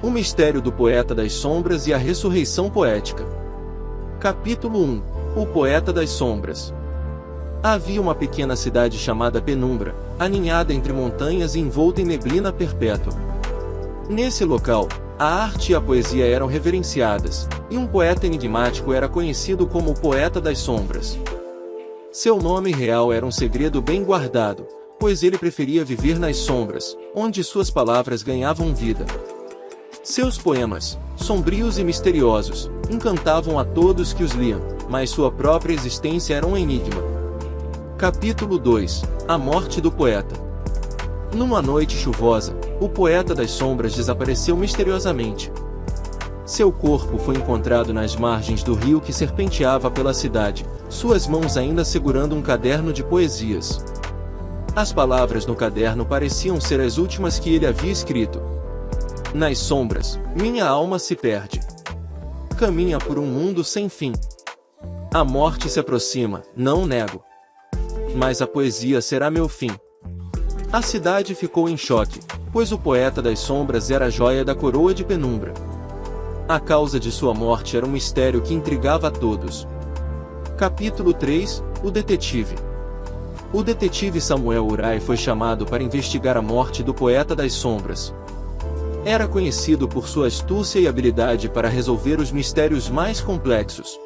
O mistério do poeta das sombras e a ressurreição poética. Capítulo 1. O poeta das sombras. Havia uma pequena cidade chamada Penumbra, aninhada entre montanhas e envolta em neblina perpétua. Nesse local, a arte e a poesia eram reverenciadas, e um poeta enigmático era conhecido como o poeta das sombras. Seu nome real era um segredo bem guardado, pois ele preferia viver nas sombras, onde suas palavras ganhavam vida. Seus poemas, sombrios e misteriosos, encantavam a todos que os liam, mas sua própria existência era um enigma. Capítulo 2. A morte do poeta. Numa noite chuvosa, o poeta das sombras desapareceu misteriosamente. Seu corpo foi encontrado nas margens do rio que serpenteava pela cidade, suas mãos ainda segurando um caderno de poesias. As palavras no caderno pareciam ser as últimas que ele havia escrito. Nas sombras, minha alma se perde. Caminha por um mundo sem fim. A morte se aproxima, não nego. Mas a poesia será meu fim. A cidade ficou em choque, pois o poeta das sombras era a joia da coroa de Penumbra. A causa de sua morte era um mistério que intrigava a todos. Capítulo 3. O detetive. O detetive Samuel Urai foi chamado para investigar a morte do poeta das sombras. Era conhecido por sua astúcia e habilidade para resolver os mistérios mais complexos.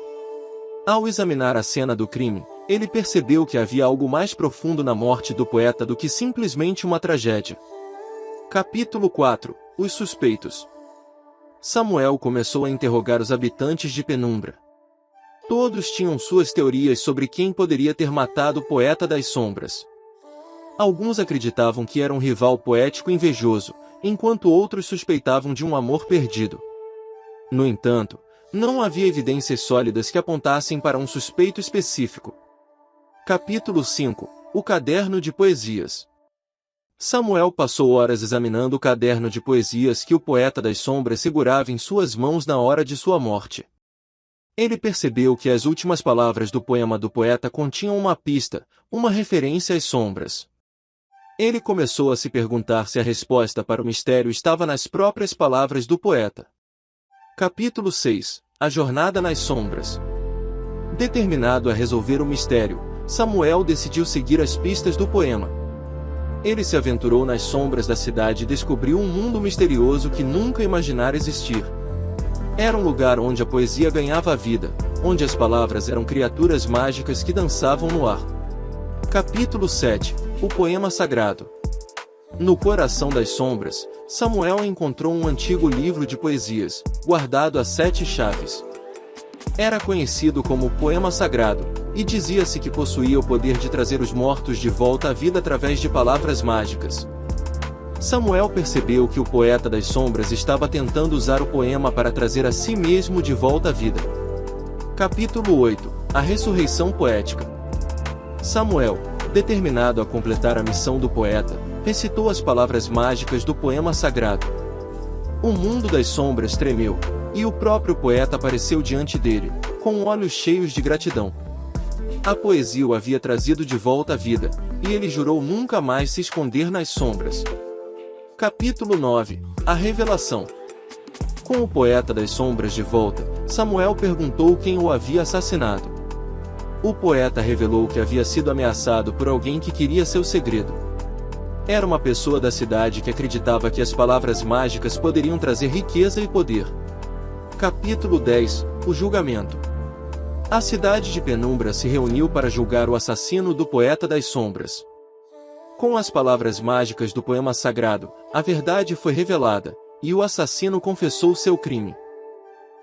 Ao examinar a cena do crime, ele percebeu que havia algo mais profundo na morte do poeta do que simplesmente uma tragédia. Capítulo 4. Os suspeitos. Samuel começou a interrogar os habitantes de Penumbra. Todos tinham suas teorias sobre quem poderia ter matado o poeta das sombras. Alguns acreditavam que era um rival poético invejoso, enquanto outros suspeitavam de um amor perdido. No entanto, não havia evidências sólidas que apontassem para um suspeito específico. Capítulo 5. O caderno de poesias. Samuel passou horas examinando o caderno de poesias que o poeta das sombras segurava em suas mãos na hora de sua morte. Ele percebeu que as últimas palavras do poema do poeta continham uma pista, uma referência às sombras. Ele começou a se perguntar se a resposta para o mistério estava nas próprias palavras do poeta. Capítulo 6. A jornada nas sombras. Determinado a resolver o mistério, Samuel decidiu seguir as pistas do poema. Ele se aventurou nas sombras da cidade e descobriu um mundo misterioso que nunca imaginara existir. Era um lugar onde a poesia ganhava vida, onde as palavras eram criaturas mágicas que dançavam no ar. Capítulo 7. O poema sagrado. No coração das sombras, Samuel encontrou um antigo livro de poesias, guardado a 7 chaves. Era conhecido como o poema sagrado, e dizia-se que possuía o poder de trazer os mortos de volta à vida através de palavras mágicas. Samuel percebeu que o poeta das sombras estava tentando usar o poema para trazer a si mesmo de volta à vida. Capítulo 8. A ressurreição poética. Samuel, determinado a completar a missão do poeta, recitou as palavras mágicas do poema sagrado. O mundo das sombras tremeu, e o próprio poeta apareceu diante dele, com olhos cheios de gratidão. A poesia o havia trazido de volta à vida, e ele jurou nunca mais se esconder nas sombras. Capítulo 9. A revelação. Com o poeta das sombras de volta, Samuel perguntou quem o havia assassinado. O poeta revelou que havia sido ameaçado por alguém que queria seu segredo. Era uma pessoa da cidade que acreditava que as palavras mágicas poderiam trazer riqueza e poder. Capítulo 10. O julgamento. A cidade de Penumbra se reuniu para julgar o assassino do poeta das sombras. Com as palavras mágicas do poema sagrado, a verdade foi revelada, e o assassino confessou seu crime.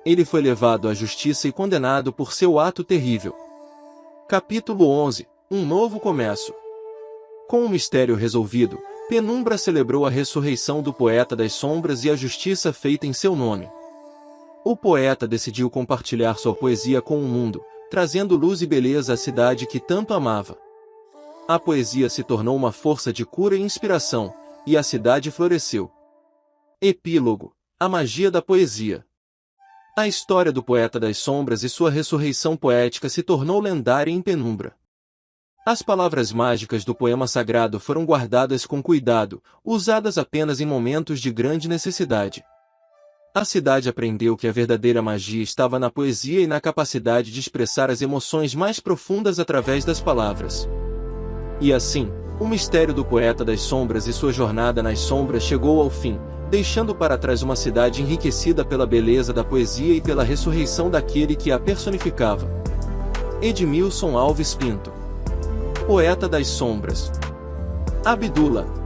Ele foi levado à justiça e condenado por seu ato terrível. Capítulo 11. Um novo começo. Com o mistério resolvido, Penumbra celebrou a ressurreição do poeta das sombras e a justiça feita em seu nome. O poeta decidiu compartilhar sua poesia com o mundo, trazendo luz e beleza à cidade que tanto amava. A poesia se tornou uma força de cura e inspiração, e a cidade floresceu. Epílogo. A magia da poesia. A história do poeta das sombras e sua ressurreição poética se tornou lendária em Penumbra. As palavras mágicas do poema sagrado foram guardadas com cuidado, usadas apenas em momentos de grande necessidade. A cidade aprendeu que a verdadeira magia estava na poesia e na capacidade de expressar as emoções mais profundas através das palavras. E assim, o mistério do Poeta das Sombras e sua jornada nas sombras chegou ao fim, deixando para trás uma cidade enriquecida pela beleza da poesia e pela ressurreição daquele que a personificava. Edmilson Alves Pinto. Poeta das Sombras. Abdullah.